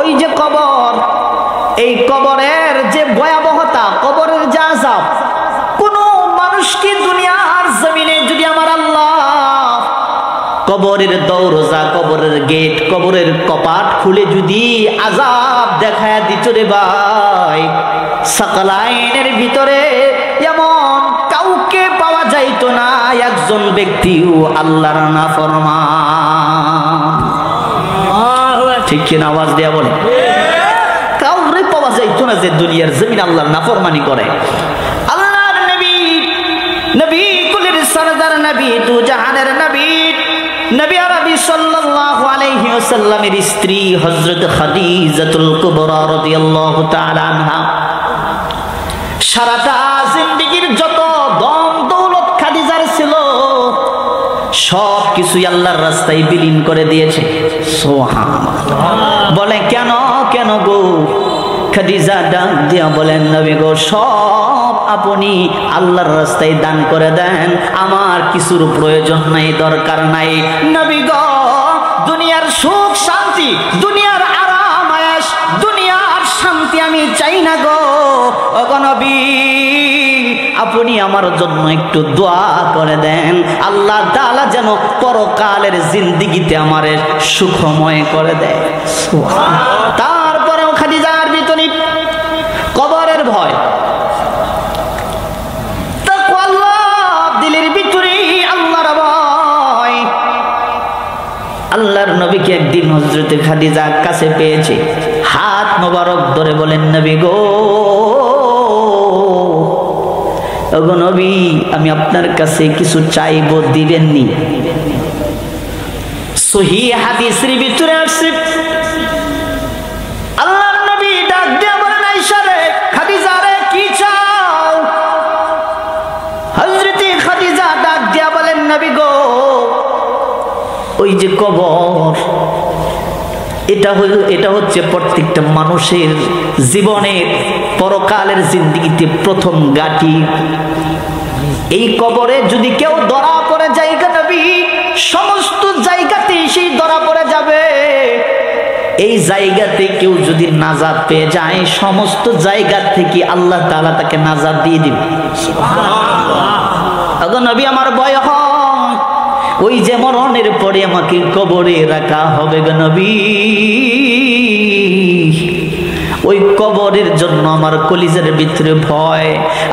ওই যে কবর, এই কবরের যে ভয়াবহতা, কবরের যে আযাব, কোন মানুষ কি দুনিয়ার জমিনে যদি আমার আল্লাহ কবরের দরজা, কবরের গেট, কবরের কপাট খুলে যদি আযাব দেখায় দিত রে ভাই, সাকালাইনের ভিতরে এমন কাউকে পাওয়া যাইতো না একজন ব্যক্তিও আল্লাহর নাফরমান। ঠিক কিনা আওয়াজ দেয়া বলে? কাউরে পাওয়া যাইতো না যে দুনিয়ার জমিন আল্লাহর নাফরমানি করে। আল্লাহর নবী, নবী কুলের সরদার নবী, দু জাহানের নবী, নবী আরবি সাল্লাল্লাহু আলাইহি ওয়াসাল্লামের স্ত্রী হযরত খাদিজাতুল কুবরা রাদিয়াল্লাহু তাআলা আনহা সারাটা জিন্দেগীর যত দম দৌলত খাদিজার ছিল সব কিছুই আল্লাহর রাস্তায় বিলীন করে দিয়েছে। সুবহানাল্লাহ। বলে কেন কেন গো? খাদিজা ডাক দিয়া বলেন, নবী গো, সব আপনি আল্লাহর রাস্তায় দান করে দেন, আমার কিছুর প্রয়োজন নাই, দরকার নাই। নবী গো, দুনিয়ার সুখ শান্তি, দুনিয়ার আরাম আয়েশ, দুনিয়ার শান্তি আমি চাই না গো। ওগো নবী, আপনি আমার জন্য একটু দোয়া করে দেন, আল্লাহ তাআলা যেন পরকালের জিন্দেগিতে আমারে সুখময় করে দেয়। তারপরেও খাদিজার ভিতরে কবরের ভয়, দিলের ভিতরে আল্লাহর ভয়। আল্লাহর নবীকে একদিন হযরতে খাদিজা কাছে পেয়েছে, হাত মোবারক ধরে বলেন, নবী গো, ওগো নবী, আমি আপনার কাছে কিছু চাইব, দিবেননি? সহিহ হাদিসের ভিতরে আসছে, আল্লাহর নবী ডাক দিয়ে বলেন, আয়েশা রে, খাদিজা রে, কি চাও? হযরতে খাদিজা ডাক দিয়ে বলেন, নবী গো, ওই যে কবর, এটা হচ্ছে প্রত্যেকটা মানুষের জীবনের পরকালের জিন্দেগিতে প্রথম ঘাঁটি। এই কবরে যদি কেউ ধরা পড়ে যায় নবী, সমস্ত জায়গাতেই সেই ধরা পড়ে যাবে। এই জায়গাতে কেউ যদি নাজাত পেয়ে যায়, সমস্ত জায়গা থেকে আল্লাহ তাআলা তাকে নাজাত দিয়ে দিবে। সুবহানাল্লাহ। নবী, আমার ভয় হয় ওই যে মরণের পরে আমাকে কবরে রাখা হবে গো নবী, ওই কবরের জন্য আমার কলিজার ভিতরে ভয়।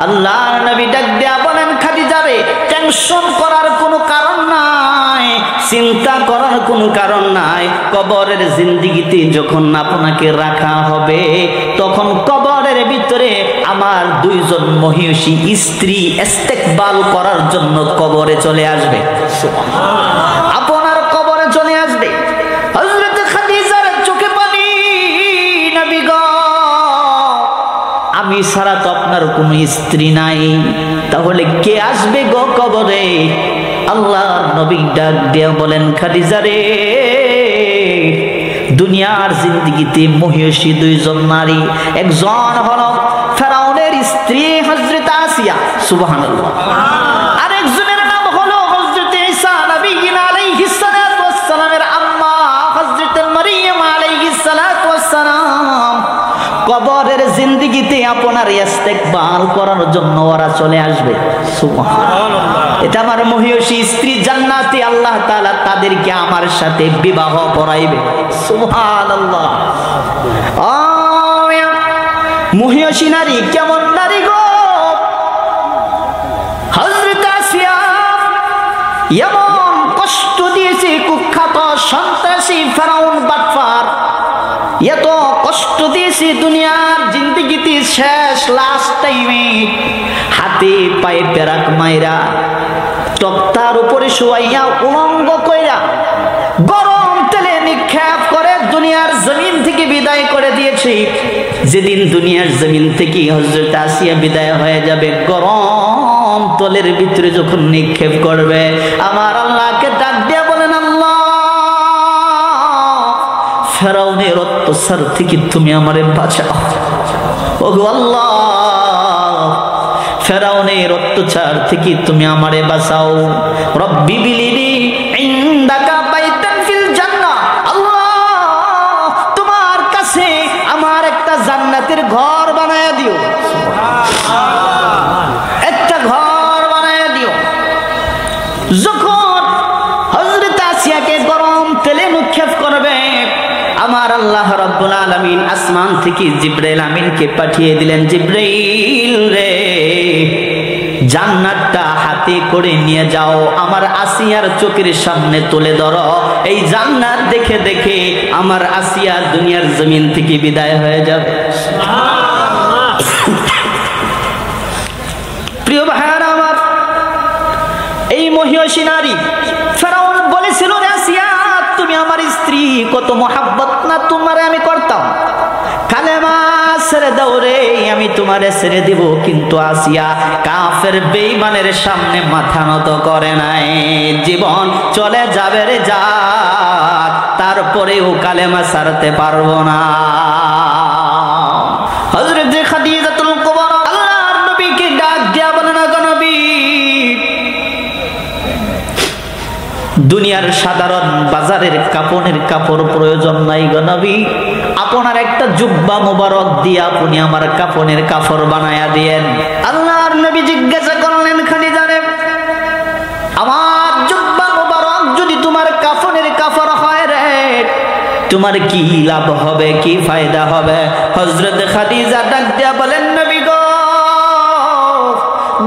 আল্লাহর নবী ডাক দেয়া বলেন, খাদিজা রে, টেনশন করার কোনো কারণ নাই, চিন্তা করার কোনো কারণ নাই। কবরের জিন্দেগিতে যখন আপনাকে রাখা হবে, তখন কবরের ভিতরে আমার দুইজন মহিষী স্ত্রী ইস্তেকবাল করার জন্য কবরে চলে আসবে। সুবহানাল্লাহ। আপনার কবরে চলে আসবে। হযরত খাদিজার চোখে পানি, নবী গো, আমি ছাড়া তো আপনার কোনো স্ত্রী নাই, তাহলে কে আসবে গো কবরে? আল্লাহর নবী ডাক দিয়ে বলেন, খাদিজা রে, দুনিয়ার জিন্দেগিতে মহিষী দুইজন নারী, একজন হলো ফেরাউনের স্ত্রী হযরত আসিয়া, সুবহানাল্লাহ, আরেকজনের নাম হলো হযরত ঈসা নবীনা আলাইহিস সালাতু ওয়াস সালামের আম্মা হযরত মারিয়াম আলাইহিস সালাতু ওয়াস সালাম। কবরের জিন্দেগিতে আপনার ইস্তেকবাল করার জন্য ওরা চলে আসবে। সুবহানাল্লাহ। এটা আমার মহিষী স্ত্রী জান্নাতে আল্লাহ তাআলা তাদেরকে আমার সাথে বিবাহ পড়াইবে। সুবহানাল্লাহ। মহিষী নারী কেমন নারী গো? হযরত আসিয়া এমন কষ্ট দিয়েছে কুখ্যাত সন্ত্রাসী ফেরাউন বাটপার, এত কষ্ট দিয়েছে দুনিয়ার জিন্দেগিতে শেষ লাস্ট টাইমে, হাতে পায়ে পেরাক মাইরা, তক্তার উপরে শুয়াইয়া উলঙ্গ কইরা গরম তেলে নিক্ষেপ করে দুনিয়ার জমিন থেকে বিদায় করে দিয়েছে। যেদিন দুনিয়ার জমিন থেকে হযরত আসিয়া বিদায় হয়ে যাবে, গরম তলের ভিতরে যখন নিক্ষেপ করবে, আমার আল্লাহকে ডাক দিয়ে বলেন, আল্লাহ, ফেরাউনের অত্যাচার থেকে তুমি আমারে বাঁচাও। ওগো আল্লাহ, ফেরাউনের অত্যাচার থেকে তুমি আমারে বাঁচাও। রব্বি বিলিনি ইনদাকা বাইতান ফিল জান্নাহ। আল্লাহ, তোমার কাছে রাব্বুল আলামিন আসমান থেকে জিবরাইল আমিনকে পাঠিয়ে দিলেন, জিবরাইল রে, জান্নাতটা হাতে করে নিয়ে যাও, আমার আসিয়ার চোখের সামনে তুলে ধরো। এই জান্নাত দেখে দেখে আমার আসিয়া দুনিয়ার জমিন থেকে বিদায় হয়ে যাবে। প্রিয় ভাইরা আমার, এই মহিয়সী নারী ফেরাউন বলেছিল, আসিয়া তুমি আমার স্ত্রী, কত মহাব্বত না তোমারে আমি করতাম, কালেমা ছেড়ে দাও রে, আমি তোমারে ছেড়ে দিব। কিন্তু আসিয়া কাফের বেঈমানের সামনে মাথা নত করে নাই। জীবন চলে যাবে রে যাক, তারপরেও কালেমা ছাড়তে পারবো না। হযরত খাদিজাতুল কুবরা আল্লাহর নবীকে ডাক দিয়া বলেন, গো নবী, দুনিয়ার সাধারণ বাজারের কাপড়ের কাপড় প্রয়োজন নাই গো নবী, আপনার একটা জুব্বা মুবারক দিয়ে আপনি আমার কাপড়ের কাপড় বানায়া দিয়েন। আল্লাহর নবী জিজ্ঞাসা করলেন, খাদিজা রে, আমার জুব্বা মুবারক যদি তোমার কাপড়ের কাপড় হয় রে, তোমার কি লাভ হবে, কি ফায়দা হবে? হযরত খাদিজা ডাক দিয়া বলেন, নবী গো,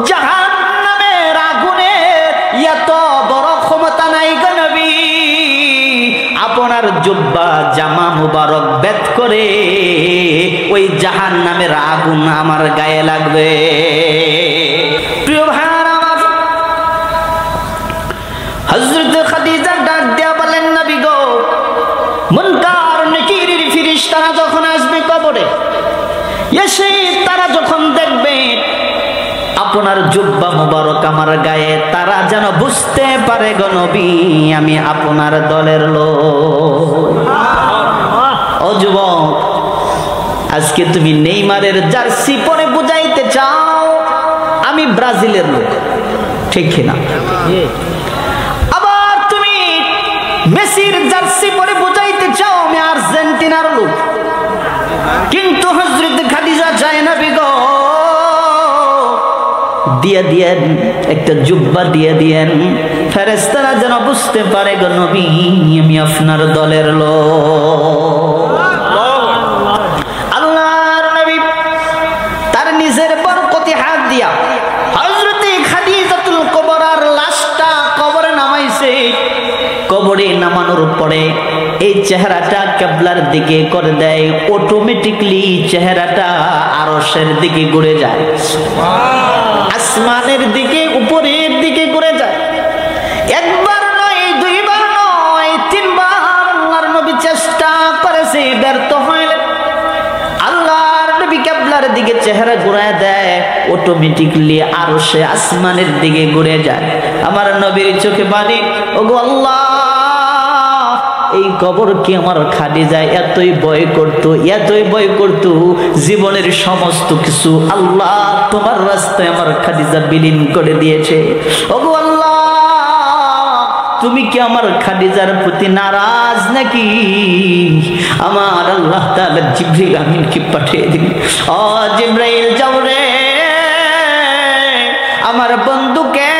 জাহান্নামের আগুনের এত বড় ক্ষমতা নাই গো নবী, আপনার জুব্বা জামা মুবারক বেদ করে ওই জাহান্নামের আগুন আমার গায়ে লাগবে। প্রিয় ভাইরা আমার, হযরত খাদিজা ডাক দিয়া বলেন, নবী গো, মুনকার নাকিরের ফেরেশতারা যখন আসবে কবরে, এসে তারা যখন দেখবে আপনার জুব্বা মুবারক আমার গায়ে, তারা যেন বুঝতে পারে গো নবী আমি আপনার দলের লোক। ও যুবক, আজকে তুমি নেইমারের জার্সি পরে বুঝাইতে চাও আমি ব্রাজিলের লোক, ঠিক না? আবার তুমি মেসির জার্সি পরে বুঝাইতে চাও আমি আর্জেন্টিনার লোক। কিন্তু হযরত খাদিজা যায় না, বিগো দিয়ে দিয়েন একটা জুব্বা দিয়ে দিয়েন, ফেরেশতারা যেন বুঝতে পারে গো নবী আমি আপনার দলের লোক। আল্লাহর নবী তার নিজের বরকতি হাত দিয়া হযরত খাদিজাতুল কুবরার লাশটা কবরে নামাইছে। কবরে নামানোর পরে এই চেহারাটা কিবলার দিকে করে দেয়, অটোমেটিকলি চেহারাটা আরশের দিকে ঘুরে যায়, আসমানের দিকে, উপরের দিকে ঘুরে যায়। একবার নয়, দুইবার নয়, তিনবার আল্লাহর নবী চেষ্টা করেছে, ব্যর্থ হইলেন। আল্লাহর নবী কিবলার দিকে চেহারা ঘুরায় দেয়, অটোমেটিকলি আরশে আসমানের দিকে ঘুরে যায়। আমার নবীর চোখে পানি, ওগো আল্লাহ, এই কবর কি আমার খাদিজা এতই ভয় করতো, এতই ভয় করতো, জীবনের সমস্ত কিছু আল্লাহ তোমার রাস্তায় আমার খাদিজা বিলীন করে দিয়েছে। ওগো আল্লাহ, তুমি কি আমার খাদিজার প্রতি নারাজ নাকি? আমার আল্লাহ তাআলা জিবরিল আমিনকে পাঠিয়ে দিন, ও জিবরাইল যাও রে, আমার বন্ধুকে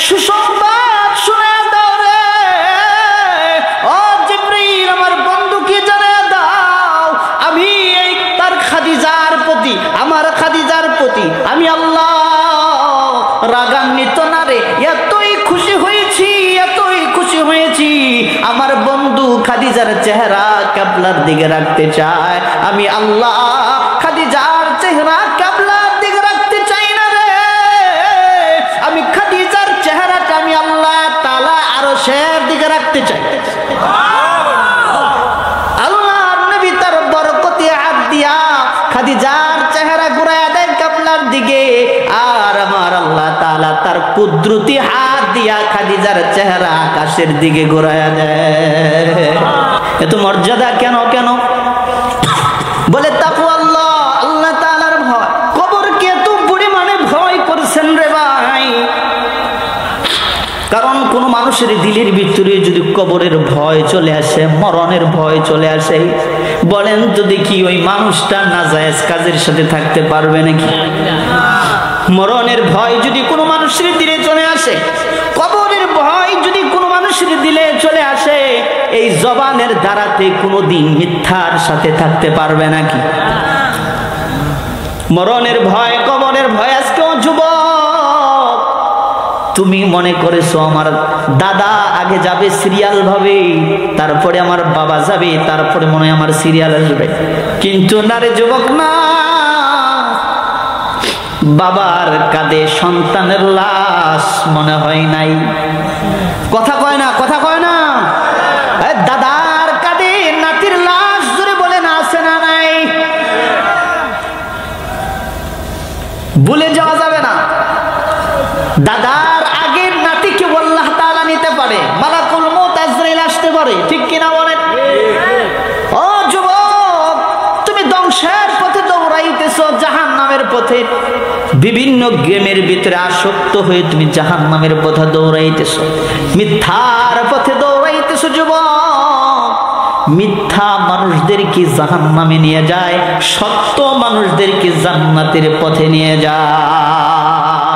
সুসংবাদ শুনে দাও রে। ও জিবরাইল, আমার বন্ধুকে জানিয়ে দাও আমি এই তার খাদিজার প্রতি, আমার খাদিজার প্রতি আমি আল্লাহ রাগান্বিত না রে, এতই খুশি হয়েছি, এতই খুশি হয়েছি, আমার বন্ধু খাদিজার চেহারা কিবলার দিকে রাখতে চায়, আমি আল্লাহ খাদিজার চেহারা কিবলার দিকে রাখতে চাই না রে, আমি খাদিজার চেহারাটা আমি আল্লাহ তাআলা আরশের দিকে রাখতে চাই। আল্লাহর নবী তার বরকতি হাত দিয়া খাদিজার চেহারা ঘুরায়া দেয় কিবলার দিকে, আর আমার আল্লাহ তাআলা তার কুদরতি হাত দিয়া খাদিজার চেহারা আকাশের দিকে ঘুরায়া দেয়। এত মর্যাদা কেন? কেন বলে তাকওয়া আল্লাহ, আল্লাহ তাআলার ভয়। কবরকে এত পরিমাণে ভয় করছেন রে ভাই, কারণ কোন মানুষের দিলের ভিতরে যদি কবরের ভয় চলে আসে, মরণের ভয় চলে আসে, বলেন তো দেখি ওই মানুষটা নাজায়েজ কাজের সাথে থাকতে পারবে নাকি? মরণের ভয় যদি কোনো মানুষের দিলে চলে আসে, কবরের ভয় যদি কোনো মানুষের দিলে চলে আসে, এই জবানের দ্বারাতে কোনোদিন মিথ্যার সাথে থাকতে পারবে নাকি? মরণের ভয়, কবরের ভয়। আজকেও যুবক তুমি মনে করেছো আমার দাদা আগে যাবে সিরিয়াল ভাবে, তারপরে আমার বাবা যাবে, তারপরে মনে হয় আমার সিরিয়াল আসবে। কিন্তু না রে যুবক, না। বাবার কাঁধে সন্তানের লাশ মনে হয় নাই। কথা কয় না, কথা কয় না। দাদার কাঁধে নাতির লাশ জুড়ে বলে না, আছে না নাই? ভুলে যাওয়া যাবে না। দাদার আগের নাতিকে আল্লাহ তাআলা নিতে পারে, মালাকুল মউত আজরাইল আসতে পারে, ঠিক কিনা বলেন? ও যুবক, তুমি ধ্বংসের পথে দৌড়াইতেছো, জাহান্নামের পথে। বিভিন্ন গেমের ভিতরে আসক্ত হয়ে তুমি জাহান্নামের পথে দৌড়াইতেছো, মিথ্যার পথে দৌড়াইতেছো। যুবক, মিথ্যা মানুষদেরকে জাহান্নামে নিয়ে যায়, সত্য মানুষদেরকে জান্নাতের পথে নিয়ে যায়।